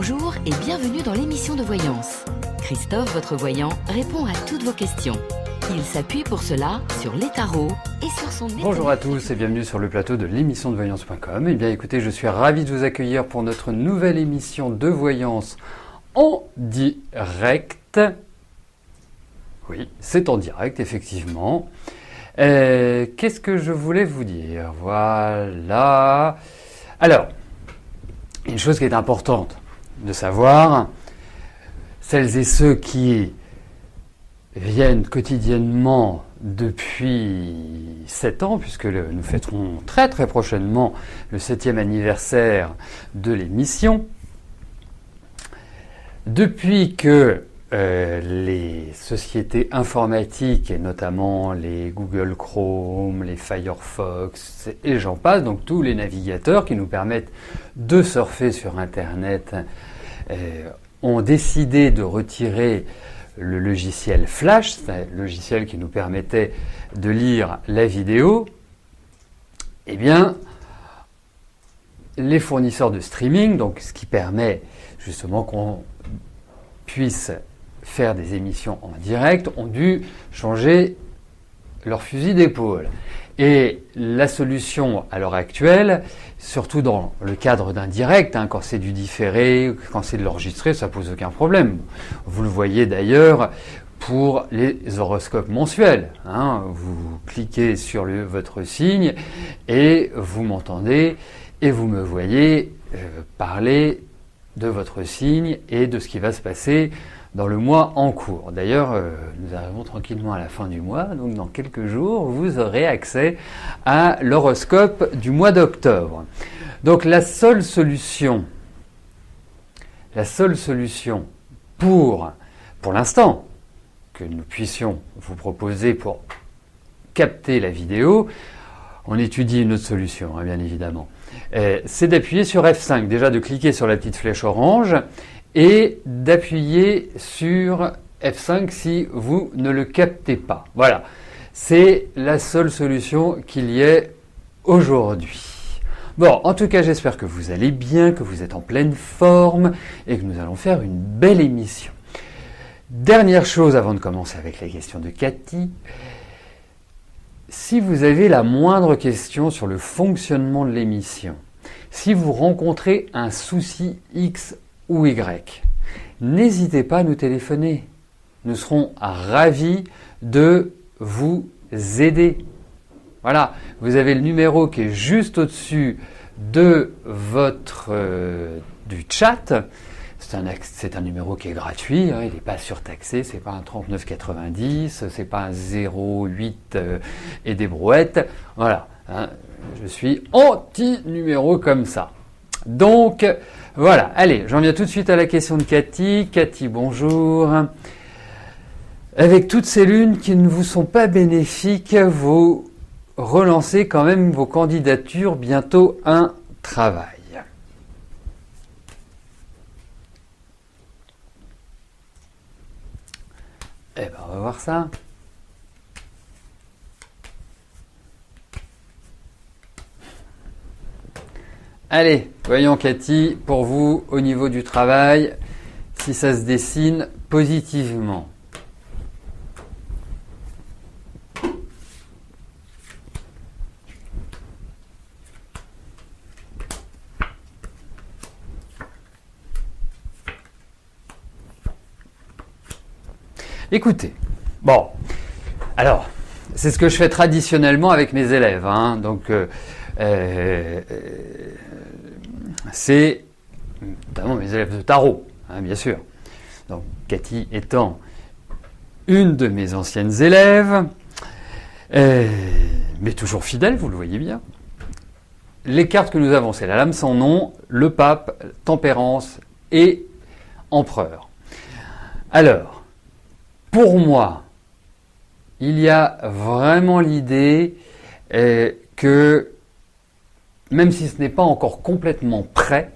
Bonjour et bienvenue dans l'émission de voyance. Christophe, votre voyant, répond à toutes vos questions. Il s'appuie pour cela sur les tarots et sur son... Bonjour à tous et bienvenue sur le plateau de l'émission de voyance.com. Eh bien écoutez, je suis ravi de vous accueillir pour notre nouvelle émission de voyance en direct. Oui, c'est en direct effectivement. Qu'est-ce que je voulais vous dire? Voilà. Alors, une chose qui est importante de savoir, celles et ceux qui viennent quotidiennement depuis 7 ans, puisque nous fêterons très très prochainement le 7e anniversaire de l'émission. Depuis que les sociétés informatiques, et notamment les Google Chrome, les Firefox et j'en passe, donc tous les navigateurs qui nous permettent de surfer sur Internet, ont décidé de retirer le logiciel Flash, c'est un logiciel qui nous permettait de lire la vidéo, eh bien, les fournisseurs de streaming, donc ce qui permet justement qu'on puisse faire des émissions en direct, ont dû changer leur fusil d'épaule. Et la solution à l'heure actuelle, surtout dans le cadre d'un direct, quand c'est du différé, quand c'est de l'enregistrer, ça pose aucun problème. Vous le voyez d'ailleurs pour les horoscopes mensuels. Vous cliquez sur votre signe et vous m'entendez et vous me voyez parler de votre signe et de ce qui va se passer dans le mois en cours. D'ailleurs, nous arrivons tranquillement à la fin du mois, donc dans quelques jours, vous aurez accès à l'horoscope du mois d'octobre. Donc la seule solution pour l'instant, que nous puissions vous proposer pour capter la vidéo, on étudie une autre solution, bien évidemment, c'est d'appuyer sur F5, déjà de cliquer sur la petite flèche orange, et d'appuyer sur F5 si vous ne le captez pas. Voilà, c'est la seule solution qu'il y ait aujourd'hui. Bon, en tout cas, j'espère que vous allez bien, que vous êtes en pleine forme et que nous allons faire une belle émission. Dernière chose avant de commencer avec la question de Cathy. Si vous avez la moindre question sur le fonctionnement de l'émission, si vous rencontrez un souci X ou Y, n'hésitez pas à nous téléphoner. Nous serons ravis de vous aider. Voilà, vous avez le numéro qui est juste au-dessus de du chat. C'est un numéro qui est gratuit, il n'est pas surtaxé, c'est pas un 39,90, c'est pas un 08 et des brouettes. Voilà, je suis anti-numéro comme ça. Donc, voilà, allez, j'en viens tout de suite à la question de Cathy. Cathy, bonjour. Avec toutes ces lunes qui ne vous sont pas bénéfiques, vous relancez quand même vos candidatures, bientôt un travail. Eh bien, on va voir ça. Allez, voyons Cathy, pour vous, au niveau du travail, si ça se dessine positivement. Écoutez, bon, alors, c'est ce que je fais traditionnellement avec mes élèves, donc c'est notamment mes élèves de tarot, bien sûr. Donc Cathy étant une de mes anciennes élèves, mais toujours fidèle, vous le voyez bien. Les cartes que nous avons, c'est la lame sans nom, le pape, tempérance et empereur. Alors, pour moi, il y a vraiment l'idée que, même si ce n'est pas encore complètement prêt,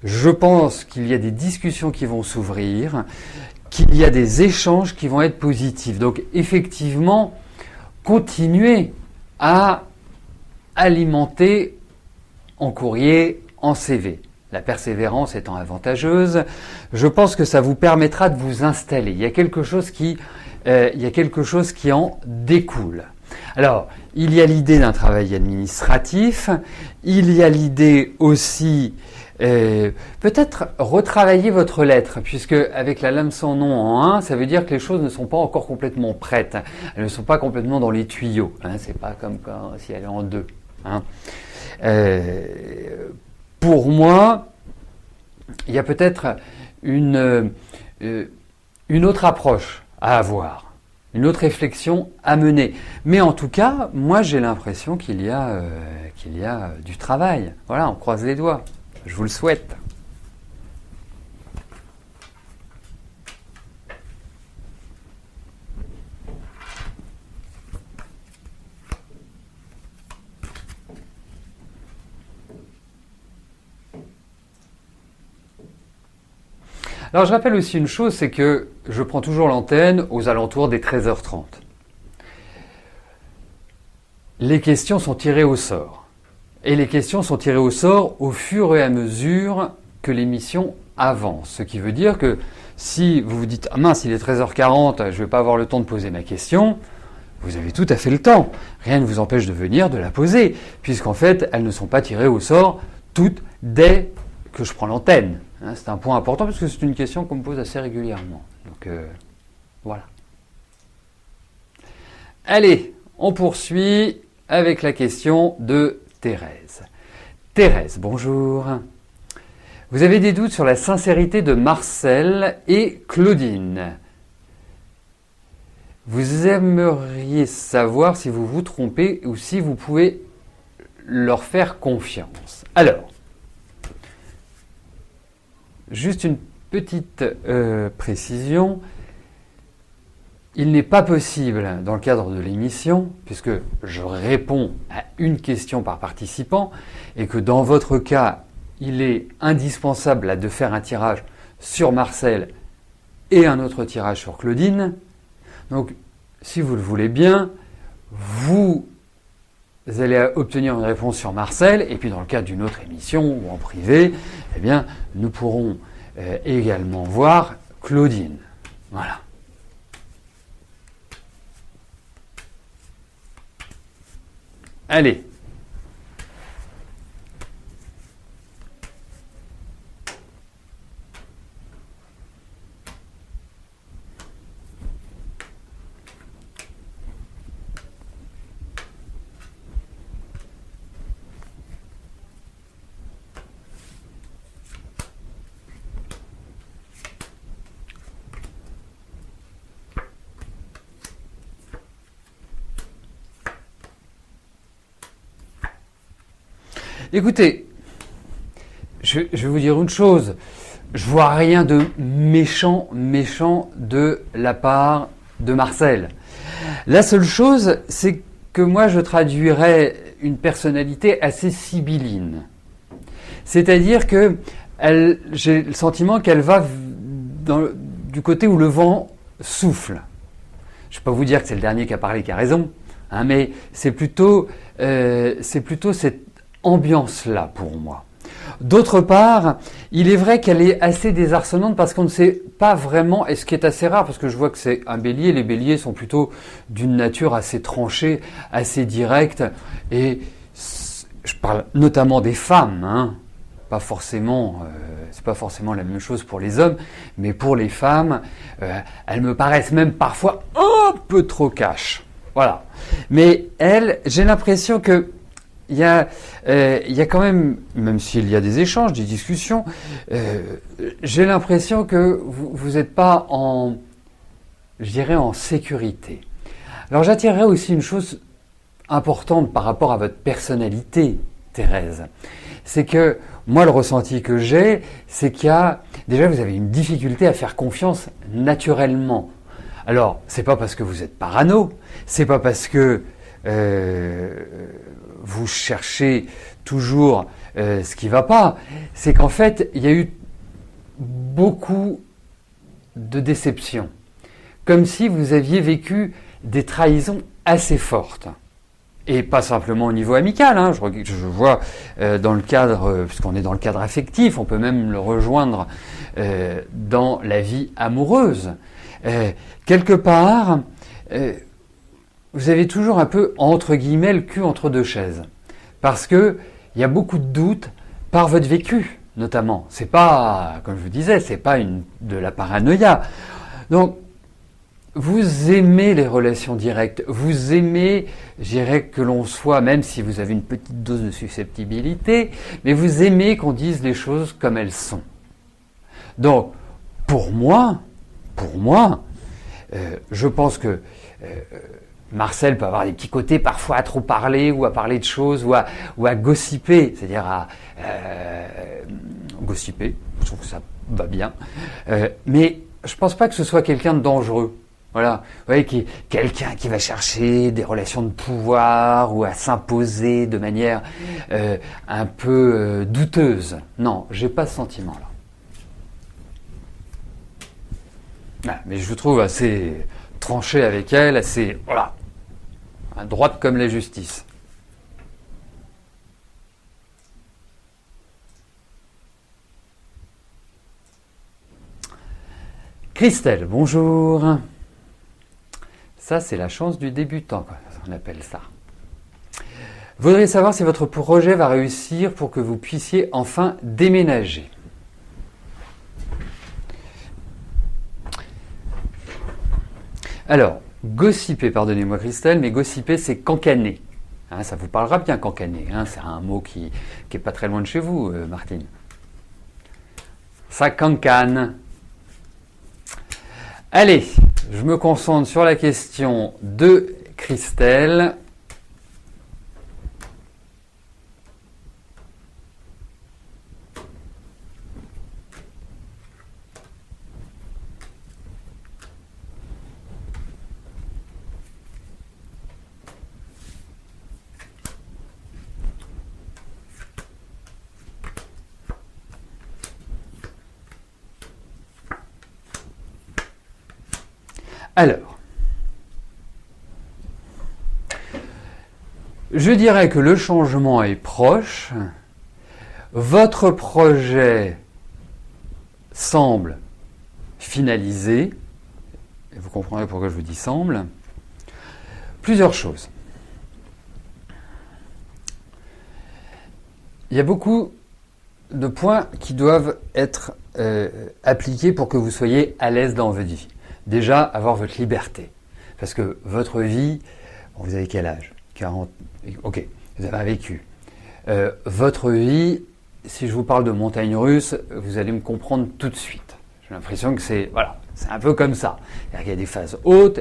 je pense qu'il y a des discussions qui vont s'ouvrir, qu'il y a des échanges qui vont être positifs. Donc effectivement, continuez à alimenter en courrier, en CV. la persévérance étant avantageuse, je pense que ça vous permettra de vous installer. Il y a quelque chose qui en découle. Alors, il y a l'idée d'un travail administratif, il y a l'idée aussi peut-être retravailler votre lettre, puisque avec la lame sans nom en 1, ça veut dire que les choses ne sont pas encore complètement prêtes. Elles ne sont pas complètement dans les tuyaux. C'est pas comme si elle est en 2. Pour moi, il y a peut-être une autre approche à avoir, une autre réflexion à mener. Mais en tout cas, moi j'ai l'impression qu'il y a du travail. Voilà, on croise les doigts. Je vous le souhaite. Alors je rappelle aussi une chose, c'est que je prends toujours l'antenne aux alentours des 13h30. Les questions sont tirées au sort. Et les questions sont tirées au sort au fur et à mesure que l'émission avance. Ce qui veut dire que si vous vous dites « Ah mince, il est 13h40, je ne vais pas avoir le temps de poser ma question », vous avez tout à fait le temps. Rien ne vous empêche de venir de la poser, puisqu'en fait, elles ne sont pas tirées au sort toutes dès que je prends l'antenne. C'est un point important parce que c'est une question qu'on me pose assez régulièrement. Donc voilà. Allez, on poursuit avec la question de Thérèse. Thérèse, bonjour. Vous avez des doutes sur la sincérité de Marcel et Claudine. Vous aimeriez savoir si vous vous trompez ou si vous pouvez leur faire confiance. Alors, juste une petite précision. Il n'est pas possible, dans le cadre de l'émission, puisque je réponds à une question par participant, et que dans votre cas, il est indispensable de faire un tirage sur Marcel et un autre tirage sur Claudine. Donc, si vous le voulez bien, vous allez obtenir une réponse sur Marcel, et puis dans le cadre d'une autre émission ou en privé, eh bien, nous pourrons également voir Claudine. Voilà. Allez. Écoutez, je vais vous dire une chose. Je vois rien de méchant de la part de Marcel. La seule chose, c'est que moi je traduirais une personnalité assez sibylline. C'est-à-dire que j'ai le sentiment qu'elle va du côté où le vent souffle. Je ne vais pas vous dire que c'est le dernier qui a parlé qui a raison, mais c'est plutôt cette ambiance-là pour moi. D'autre part, il est vrai qu'elle est assez désarçonnante parce qu'on ne sait pas vraiment, et ce qui est assez rare, parce que je vois que c'est un bélier, les béliers sont plutôt d'une nature assez tranchée, assez directe, et je parle notamment des femmes, pas forcément, c'est pas forcément la même chose pour les hommes, mais pour les femmes, elles me paraissent même parfois un peu trop cash. Voilà. Mais elle, j'ai l'impression que il y a quand même s'il y a des échanges, des discussions, j'ai l'impression que vous n'êtes pas en sécurité. Alors j'attirerai aussi une chose importante par rapport à votre personnalité, Thérèse. C'est que moi, le ressenti que j'ai, c'est déjà vous avez une difficulté à faire confiance naturellement. Alors, c'est pas parce que vous êtes parano, c'est pas parce que vous cherchez toujours ce qui ne va pas, c'est qu'en fait, il y a eu beaucoup de déceptions. Comme si vous aviez vécu des trahisons assez fortes. Et pas simplement au niveau amical, hein. Je vois dans le cadre, puisqu'on est dans le cadre affectif, on peut même le rejoindre dans la vie amoureuse. Quelque part, vous avez toujours un peu, entre guillemets, le cul entre deux chaises. Parce que il y a beaucoup de doutes par votre vécu, notamment. C'est pas, comme je vous disais, c'est pas de la paranoïa. Donc, vous aimez les relations directes, vous aimez, je dirais que l'on soit, même si vous avez une petite dose de susceptibilité, mais vous aimez qu'on dise les choses comme elles sont. Donc, pour moi, je pense que Marcel peut avoir des petits côtés parfois à trop parler ou à parler de choses ou à gossiper, c'est-à-dire à gossiper, je trouve que ça va bien, mais je pense pas que ce soit quelqu'un de dangereux. Voilà, vous voyez, quelqu'un qui va chercher des relations de pouvoir ou à s'imposer de manière un peu douteuse. Non, j'ai pas ce sentiment-là. Ah, mais je vous trouve assez tranché avec elle, assez, voilà, droite comme la justice. Christelle, bonjour. Ça, c'est la chance du débutant, quoi, on appelle ça. Voudriez savoir si votre projet va réussir pour que vous puissiez enfin déménager. Alors, gossiper, pardonnez-moi Christelle, mais gossiper, c'est cancaner. Hein, ça vous parlera bien, cancaner. Hein, c'est un mot qui est pas très loin de chez vous, Martine. Ça cancane. Allez, je me concentre sur la question de Christelle. Alors, je dirais que le changement est proche. Votre projet semble finalisé. Et vous comprendrez pourquoi je vous dis semble. Plusieurs choses. Il y a beaucoup de points qui doivent être appliqués pour que vous soyez à l'aise dans votre vie. Déjà, avoir votre liberté. Parce que votre vie, bon, vous avez quel âge ? 40. Ok, vous avez un vécu. Votre vie, si je vous parle de montagne russe, vous allez me comprendre tout de suite. J'ai l'impression que c'est un peu comme ça. Il y a des phases hautes,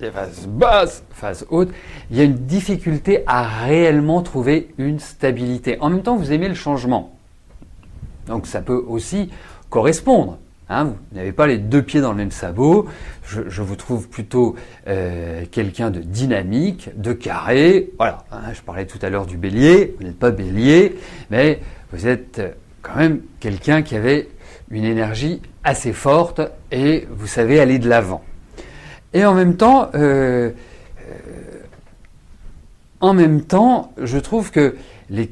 des phases basses, phases hautes. Il y a une difficulté à réellement trouver une stabilité. En même temps, vous aimez le changement. Donc ça peut aussi correspondre. Hein, vous n'avez pas les deux pieds dans le même sabot. Je vous trouve plutôt quelqu'un de dynamique, de carré. Voilà. Hein, je parlais tout à l'heure du bélier. Vous n'êtes pas bélier, mais vous êtes quand même quelqu'un qui avait une énergie assez forte et vous savez aller de l'avant. Et en même temps, je trouve que les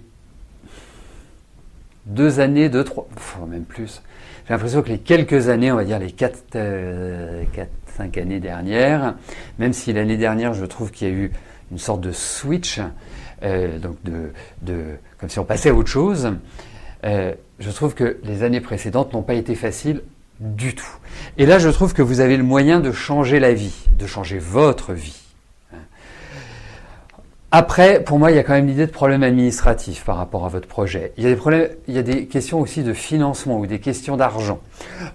2 années, 2, 3, même plus. J'ai l'impression que les quelques années, on va dire les 4-5 années dernières, même si l'année dernière, je trouve qu'il y a eu une sorte de switch, donc comme si on passait à autre chose, je trouve que les années précédentes n'ont pas été faciles du tout. Et là, je trouve que vous avez le moyen de changer la vie, de changer votre vie. Après, pour moi, il y a quand même l'idée de problèmes administratifs par rapport à votre projet. Il y a des questions aussi de financement ou des questions d'argent.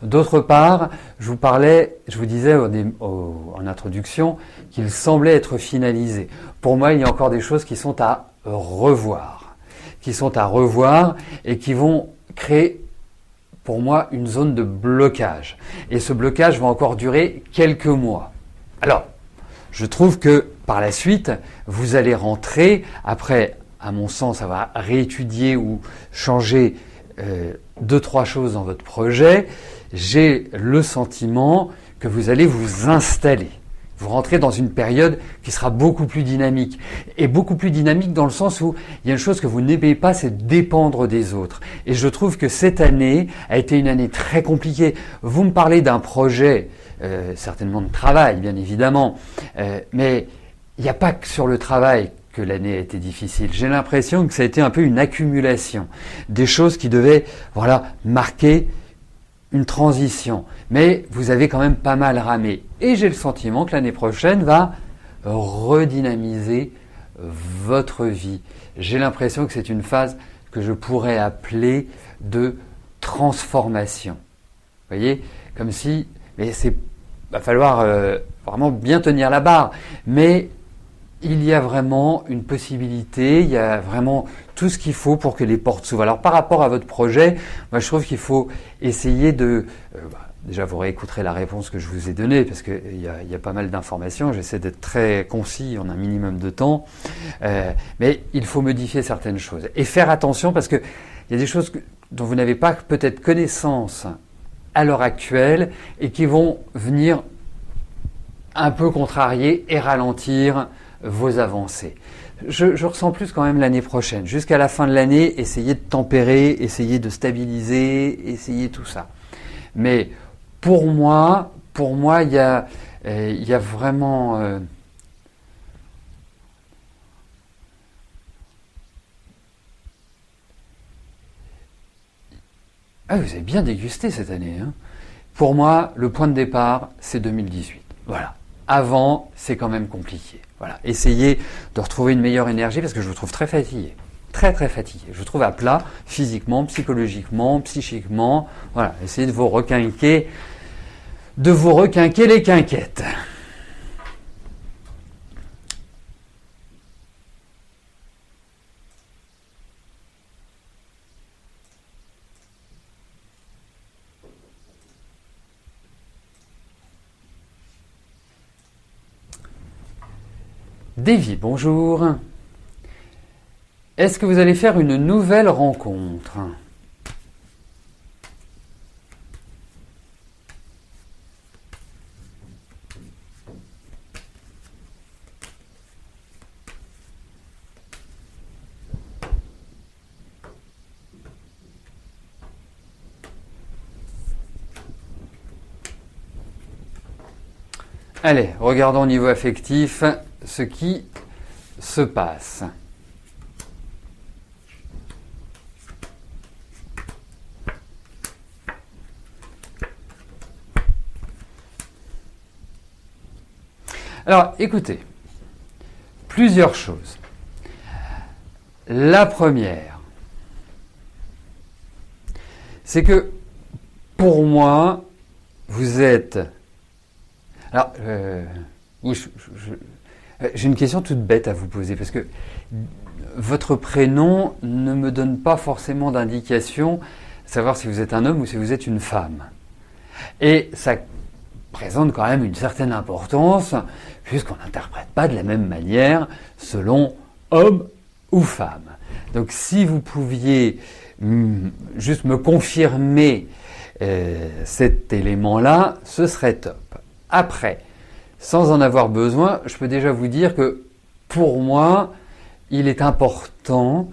D'autre part, je vous disais en introduction qu'il semblait être finalisé. Pour moi, il y a encore des choses qui sont à revoir, et qui vont créer, pour moi, une zone de blocage. Et ce blocage va encore durer quelques mois. Alors, je trouve que par la suite, vous allez rentrer, après, à mon sens, ça va réétudier ou changer 2-3 choses dans votre projet. J'ai le sentiment que vous allez vous installer, vous rentrez dans une période qui sera beaucoup plus dynamique. Et beaucoup plus dynamique dans le sens où il y a une chose que vous n'aimez pas, c'est dépendre des autres. Et je trouve que cette année a été une année très compliquée. Vous me parlez d'un projet, certainement de travail, bien évidemment, mais il n'y a pas que sur le travail que l'année a été difficile. J'ai l'impression que ça a été un peu une accumulation des choses qui devaient, marquer une transition. Mais vous avez quand même pas mal ramé. Et j'ai le sentiment que l'année prochaine va redynamiser votre vie. J'ai l'impression que c'est une phase que je pourrais appeler de transformation. Vous voyez, comme si, mais va falloir vraiment bien tenir la barre. Mais il y a vraiment une possibilité, il y a vraiment tout ce qu'il faut pour que les portes s'ouvrent. Alors par rapport à votre projet, moi je trouve qu'il faut essayer de... déjà vous réécouterez la réponse que je vous ai donnée parce qu'il y a pas mal d'informations, j'essaie d'être très concis en un minimum de temps, mais il faut modifier certaines choses et faire attention parce qu'il y a des choses dont vous n'avez pas peut-être connaissance à l'heure actuelle et qui vont venir un peu contrarier et ralentir vos avancées. Je ressens plus quand même l'année prochaine. Jusqu'à la fin de l'année, essayez de tempérer, essayez de stabiliser, essayez tout ça. Mais pour moi, il y a vraiment... Ah, vous avez bien dégusté cette année. Hein. Pour moi, le point de départ, c'est 2018. Voilà. Avant, c'est quand même compliqué. Voilà. Essayez de retrouver une meilleure énergie parce que je vous trouve très fatigué. Très très fatigué. Je vous trouve à plat, physiquement, psychologiquement, psychiquement. Voilà. Essayez de vous requinquer les quinquettes. Davy, bonjour. Est-ce que vous allez faire une nouvelle rencontre ? Allez, regardons au niveau affectif ce qui se passe. Alors, écoutez, plusieurs choses. La première, c'est que pour moi, vous êtes... Alors, oui, j'ai une question toute bête à vous poser, parce que votre prénom ne me donne pas forcément d'indication, savoir si vous êtes un homme ou si vous êtes une femme. Et ça présente quand même une certaine importance, puisqu'on n'interprète pas de la même manière selon homme ou femme. Donc si vous pouviez juste me confirmer cet élément-là, ce serait top. Après, sans en avoir besoin, je peux déjà vous dire que pour moi, il est important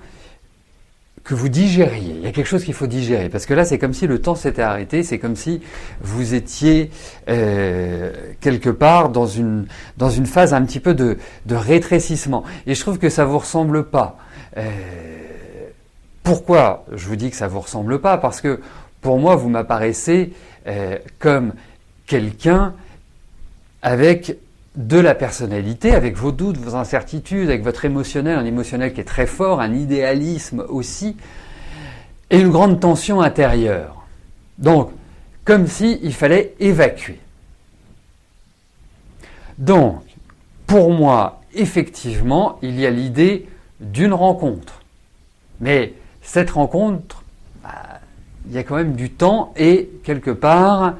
que vous digériez. Il y a quelque chose qu'il faut digérer. Parce que là, c'est comme si le temps s'était arrêté. C'est comme si vous étiez quelque part dans une phase un petit peu de rétrécissement. Et je trouve que ça vous ressemble pas. Pourquoi je vous dis que ça vous ressemble pas ? Parce que pour moi, vous m'apparaissez comme quelqu'un avec de la personnalité, avec vos doutes, vos incertitudes, avec votre émotionnel, un émotionnel qui est très fort, un idéalisme aussi, et une grande tension intérieure. Donc, comme s'il fallait évacuer. Donc, pour moi, effectivement, il y a l'idée d'une rencontre. Mais cette rencontre, il y a quand même du temps et quelque part,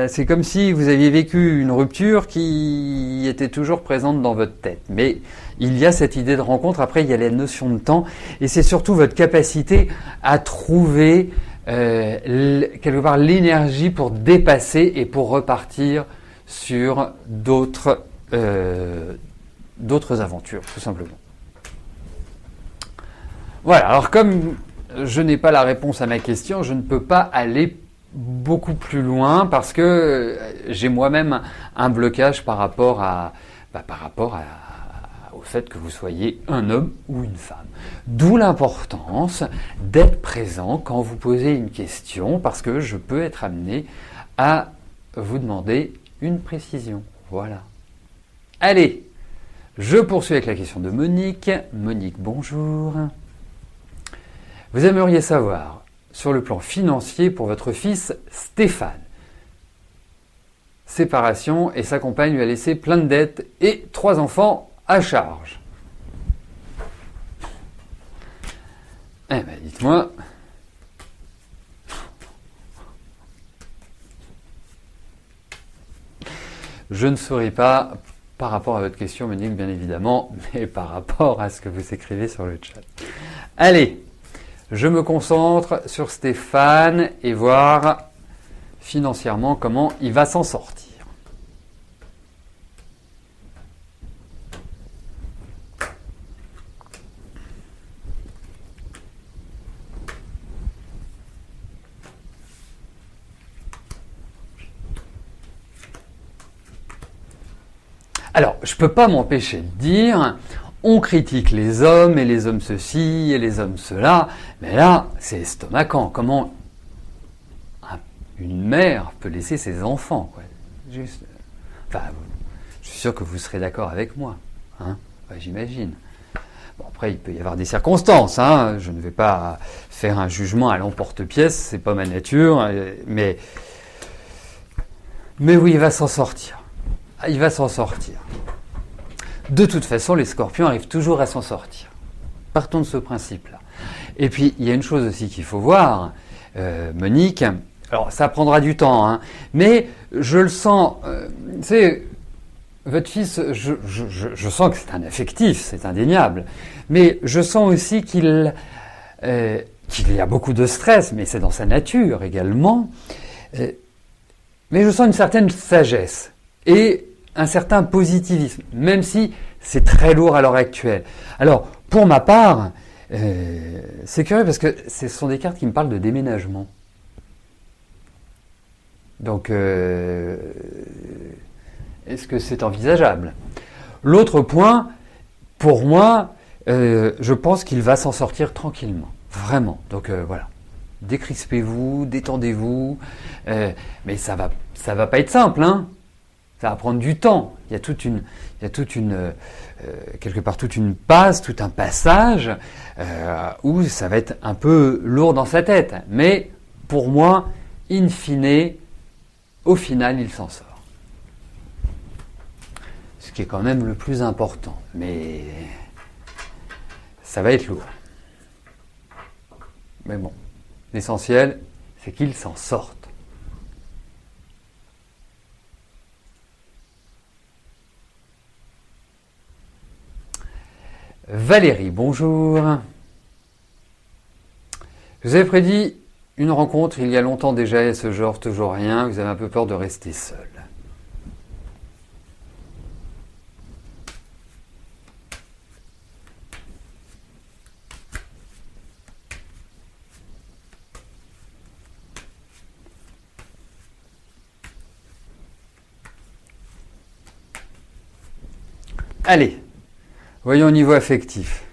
c'est comme si vous aviez vécu une rupture qui était toujours présente dans votre tête. Mais il y a cette idée de rencontre, après il y a la notion de temps, et c'est surtout votre capacité à trouver quelque part l'énergie pour dépasser et pour repartir sur d'autres aventures, tout simplement. Voilà, alors comme je n'ai pas la réponse à ma question, je ne peux pas aller beaucoup plus loin parce que j'ai moi-même un blocage par rapport au fait que vous soyez un homme ou une femme. D'où l'importance d'être présent quand vous posez une question, parce que je peux être amené à vous demander une précision. Voilà. Allez, je poursuis avec la question de Monique. Monique, bonjour. Vous aimeriez savoir, sur le plan financier, pour votre fils Stéphane. Séparation et sa compagne lui a laissé plein de dettes et 3 enfants à charge. Eh ben, dites-moi. Je ne souris pas par rapport à votre question, Monique, bien évidemment, mais par rapport à ce que vous écrivez sur le chat. Allez, je me concentre sur Stéphane et voir financièrement comment il va s'en sortir. Alors, je ne peux pas m'empêcher de dire, on critique les hommes, et les hommes ceci, et les hommes cela, mais là, c'est estomacant. Comment une mère peut laisser ses enfants, quoi. Juste, enfin, je suis sûr que vous serez d'accord avec moi, hein, enfin, j'imagine. Bon, après, il peut y avoir des circonstances, hein, je ne vais pas faire un jugement à l'emporte-pièce, c'est pas ma nature, mais oui, il va s'en sortir. Il va s'en sortir. De toute façon, les scorpions arrivent toujours à s'en sortir. Partons de ce principe-là. Et puis, il y a une chose aussi qu'il faut voir, Monique, alors ça prendra du temps, hein, mais je le sens, votre fils, je sens que c'est un affectif, c'est indéniable, mais je sens aussi qu'il y a beaucoup de stress, mais c'est dans sa nature également, mais je sens une certaine sagesse et un certain positivisme, même si c'est très lourd à l'heure actuelle. Alors, pour ma part, c'est curieux parce que ce sont des cartes qui me parlent de déménagement. Donc, est-ce que c'est envisageable? L'autre point, pour moi, je pense qu'il va s'en sortir tranquillement, vraiment. Donc voilà, décrispez-vous, détendez-vous, mais ça va pas être simple, hein. Ça va prendre du temps. Il y a quelque part toute une passe, tout un passage où ça va être un peu lourd dans sa tête. Mais pour moi, in fine, au final, il s'en sort. Ce qui est quand même le plus important. Mais ça va être lourd. Mais bon, l'essentiel, c'est qu'il s'en sorte. Valérie, bonjour. Je vous avais prédit une rencontre il y a longtemps déjà et ce genre toujours rien. Vous avez un peu peur de rester seul. Allez, voyons au niveau affectif.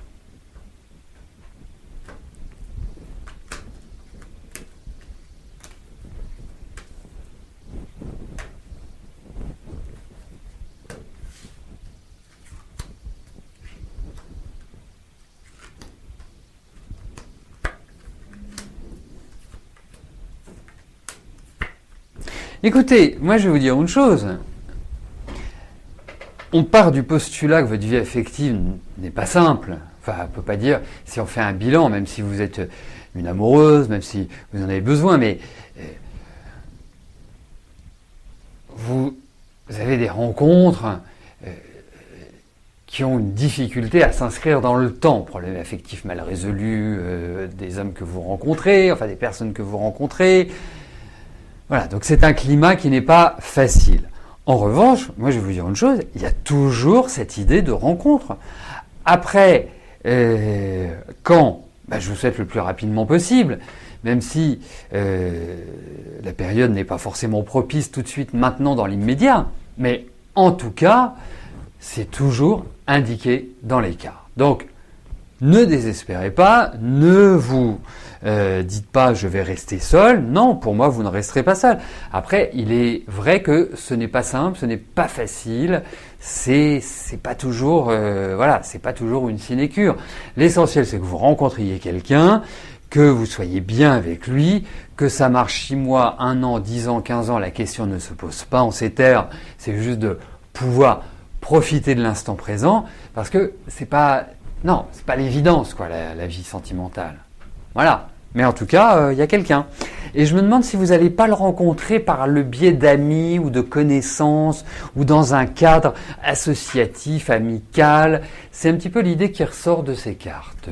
Écoutez, moi je vais vous dire une chose. On part du postulat que votre vie affective n'est pas simple. Enfin, on ne peut pas dire, si on fait un bilan, même si vous êtes une amoureuse, même si vous en avez besoin, mais vous avez des rencontres qui ont une difficulté à s'inscrire dans le temps. Problème affectif mal résolu des hommes que vous rencontrez, enfin des personnes que vous rencontrez. Voilà, donc c'est un climat qui n'est pas facile. En revanche, moi je vais vous dire une chose, il y a toujours cette idée de rencontre. Après, quand je vous souhaite le plus rapidement possible, même si la période n'est pas forcément propice tout de suite maintenant dans l'immédiat, mais en tout cas, c'est toujours indiqué dans l'écart. Donc, ne désespérez pas, ne vous dites pas je vais rester seul. Non, pour moi, vous ne resterez pas seul. Après, il est vrai que ce n'est pas simple, ce n'est pas facile, c'est pas toujours, c'est pas toujours une sinécure. L'essentiel, c'est que vous rencontriez quelqu'un, que vous soyez bien avec lui, que ça marche 6 mois, 1 an, 10 ans, 15 ans, la question ne se pose pas en ces termes, c'est juste de pouvoir profiter de l'instant présent, parce que c'est pas l'évidence, quoi, la vie sentimentale. Voilà. Mais en tout cas, il y a quelqu'un. Et je me demande si vous n'allez pas le rencontrer par le biais d'amis ou de connaissances ou dans un cadre associatif, amical. C'est un petit peu l'idée qui ressort de ces cartes,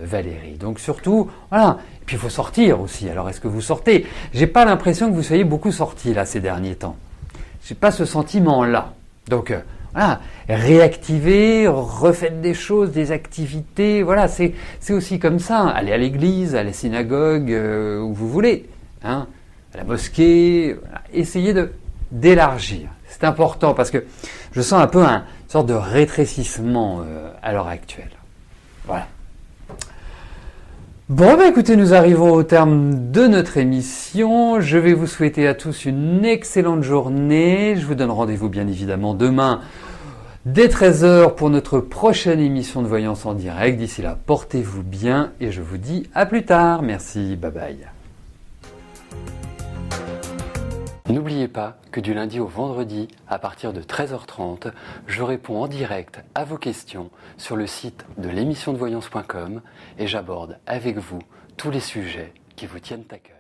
Valérie. Donc surtout, voilà. Et puis il faut sortir aussi. Alors est-ce que vous sortez? J'ai pas l'impression que vous soyez beaucoup sortis là ces derniers temps. J'ai pas ce sentiment-là. Donc voilà, réactivez, refaites des choses, des activités, voilà, c'est aussi comme ça. Allez à l'église, à la synagogue, où vous voulez, à la mosquée, voilà. Essayez d'élargir. C'est important parce que je sens un peu une sorte de rétrécissement à l'heure actuelle. Voilà. Bon, écoutez, nous arrivons au terme de notre émission. Je vais vous souhaiter à tous une excellente journée. Je vous donne rendez-vous bien évidemment demain dès 13h pour notre prochaine émission de Voyance en direct. D'ici là, portez-vous bien et je vous dis à plus tard. Merci, bye bye. N'oubliez pas que du lundi au vendredi, à partir de 13h30, je réponds en direct à vos questions sur le site de l'émissiondevoyance.com et j'aborde avec vous tous les sujets qui vous tiennent à cœur.